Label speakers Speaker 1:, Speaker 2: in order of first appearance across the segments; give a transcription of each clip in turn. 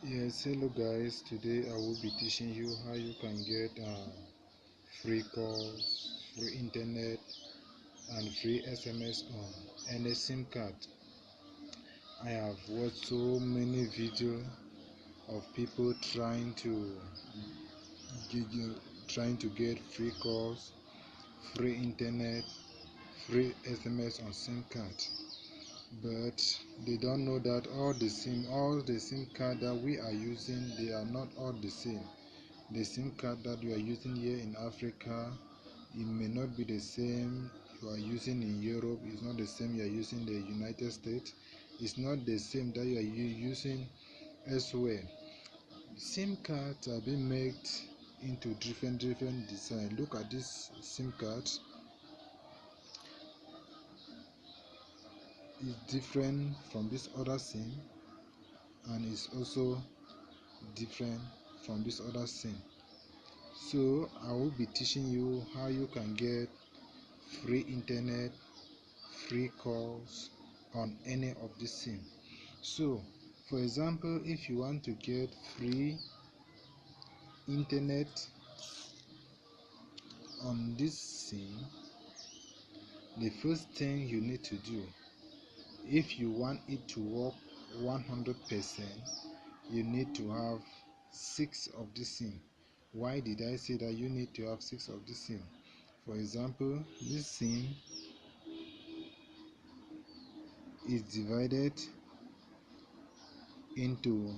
Speaker 1: Yes, hello guys. Today I will be teaching you how you can get free calls, free internet, and free SMS on any SIM card. I have watched so many videos of people trying to get free calls, free internet, free SMS on SIM card. But they don't know that all the SIM card that we are using, they are not all the same. The SIM card that you are using here in Africa, it may not be the same you are using in Europe. It's not the same you are using in the United States. It's not the same that you are using elsewhere. SIM cards are being made into different design. Look at this SIM card. It's different from this other SIM, and it's also different from this other SIM. So I will be teaching you how you can get free internet, free calls on any of this SIM. So for example, if you want to get free internet on this SIM, the first thing you need to do, if you want it to work 100%, you need to have 6 of this SIM. Why did I say that you need to have 6 of this SIM? For example, this SIM is divided into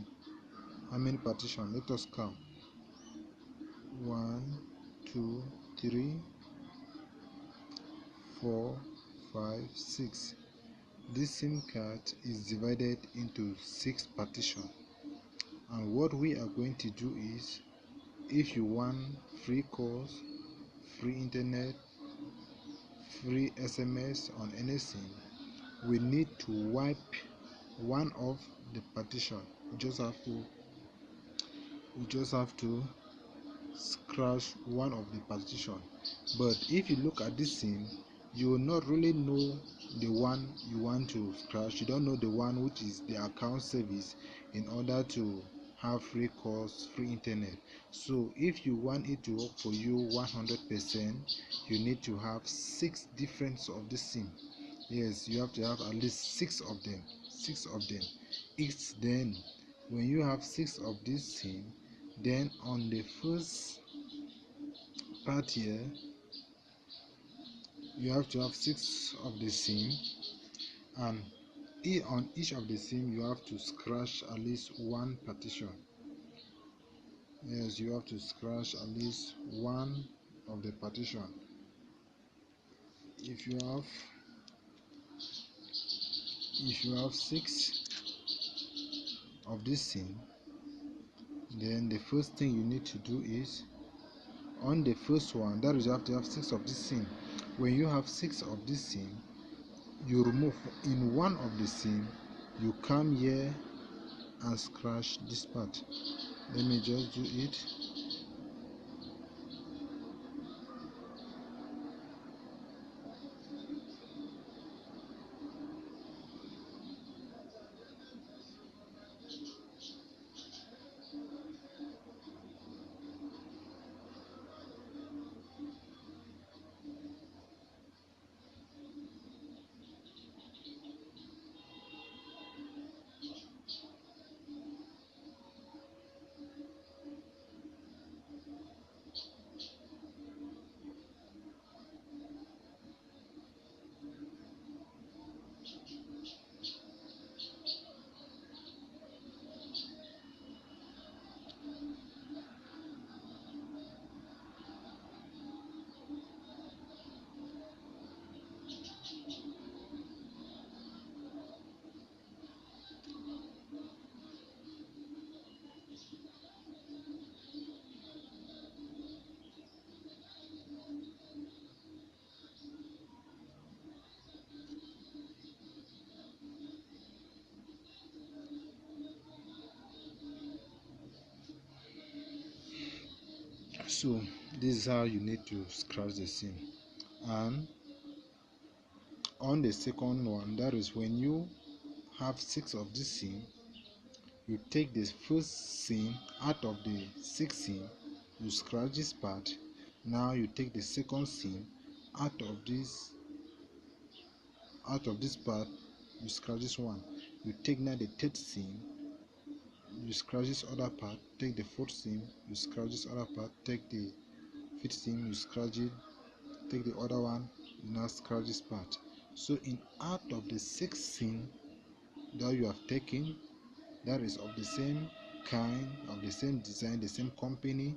Speaker 1: how many partitions? Let us count. 1, 2, 3, 4, 5, 6. This SIM card is divided into 6 partitions, and what we are going to do is, if you want free calls, free internet, free SMS on any SIM, we need to wipe one of the partition. We just have to scratch one of the partition. But if you look at this SIM, you will not really know the one you want to scratch. You don't know the one which is the account service in order to have free calls, free internet. So if you want it to work for you 100%, you need to have 6 different of the SIM. Yes, you have to have at least 6 of them. 6 of them. It's then when you have 6 of this SIM, then on the first part here, you have to have 6 of the SIM, and on each of the SIM you have to scratch at least one partition. Yes, you have to scratch at least one of the partition. If you have 6 of this SIM, then the first thing you need to do is, on the first one, that is, you have to have 6 of this SIM. When you have 6 of this SIM, you remove in one of the SIM, you come here and scratch this part. Let me just do it. So this is how you need to scratch the SIM. And on the second one, that is when you have 6 of this SIM, You take the first SIM out of the 6 SIM, you scratch this part. Now you take the second SIM out of this part, you scratch this one. You take now the third SIM, you scratch this other part. Take the fourth SIM, you scratch this other part. Take the fifth SIM, you scratch it. Take the other one, you now scratch this part. So in out of the 6 SIM that you have taken, that is of the same kind, of the same design, the same company,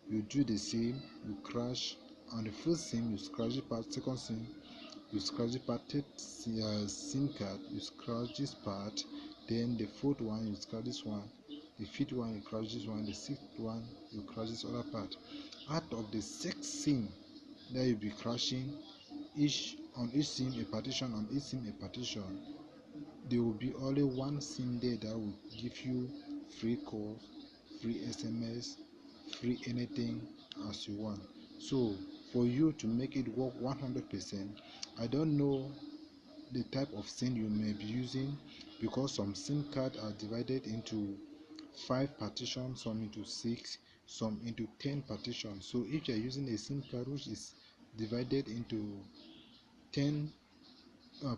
Speaker 1: you do the same. You crash on the first SIM, you scratch the part. Second SIM, you scratch the part. Third SIM card, you scratch this part. Then the fourth one, you scratch this one. The fifth one, you scratch this one. The sixth one, you scratch this other part. Out of the 6 SIM that you'll be crashing, each SIM a partition, on each SIM a partition, there will be only one SIM there that will give you free calls, free SMS, free anything as you want. So for you to make it work 100%, I don't know the type of SIM you may be using, because some SIM cards are divided into 5 partitions, some into 6, some into 10 partitions. So if you're using a SIM card which is divided into 10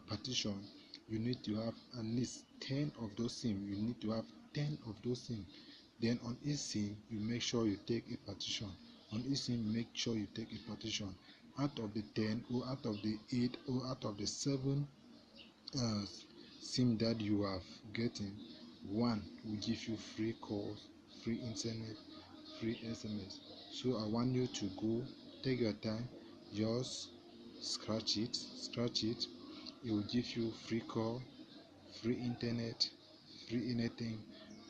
Speaker 1: partition, you need to have at least 10 of those SIM. You need to have 10 of those SIM. Then on each SIM, you make sure you take a partition. On each SIM, make sure you take a partition. Out of the 10, or out of the 8, or out of the 7 uh, SIM that you have getting, one will give you free calls, free internet, free SMS. So I want you to go, take your time, just scratch it. It will give you free call, free internet, free anything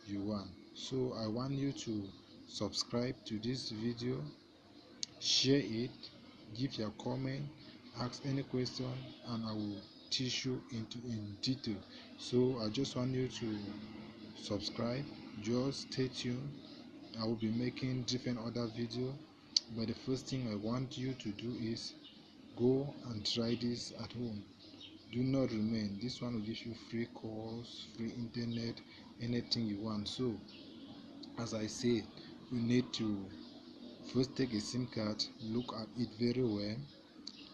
Speaker 1: you want. So I want you to subscribe to this video, share it, give your comment, ask any question, and I will teach you in detail. So I just want you to subscribe, just stay tuned. I will be making different other video, but the first thing I want you to do is go and try this at home. Do not remain. This one will give you free calls, free internet, anything you want. So as I said, you need to first take a SIM card, look at it very well,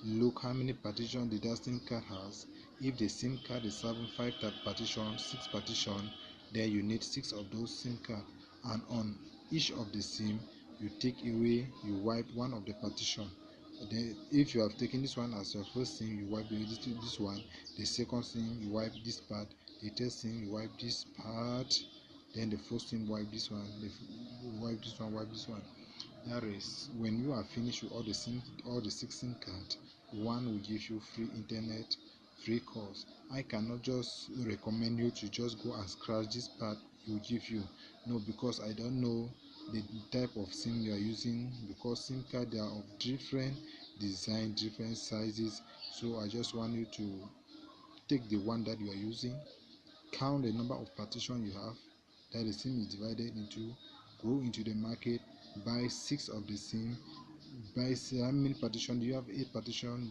Speaker 1: look how many partitions the that SIM card has. If the SIM card is having 5 partition, 6 partition, then you need 6 of those SIM card. And on each of the SIM, you take away, you wipe one of the partition. Then if you have taken this one as your first SIM, you wipe this one. The second SIM, you wipe this part. The third SIM, you wipe this part. Then the fourth SIM, wipe this one. Wipe this one, wipe this one. That is, when you are finished with all the 6 SIM cards, one will give you free internet, free calls. I cannot just recommend you to just go and scratch this part it will give you. No, because I don't know the type of SIM you are using, because SIM card they are of different design, different sizes. So I just want you to take the one that you are using, count the number of partition you have that the SIM is divided into, go into the market, buy 6 of the SIM, buy, say how many partition do you have? 8 partition.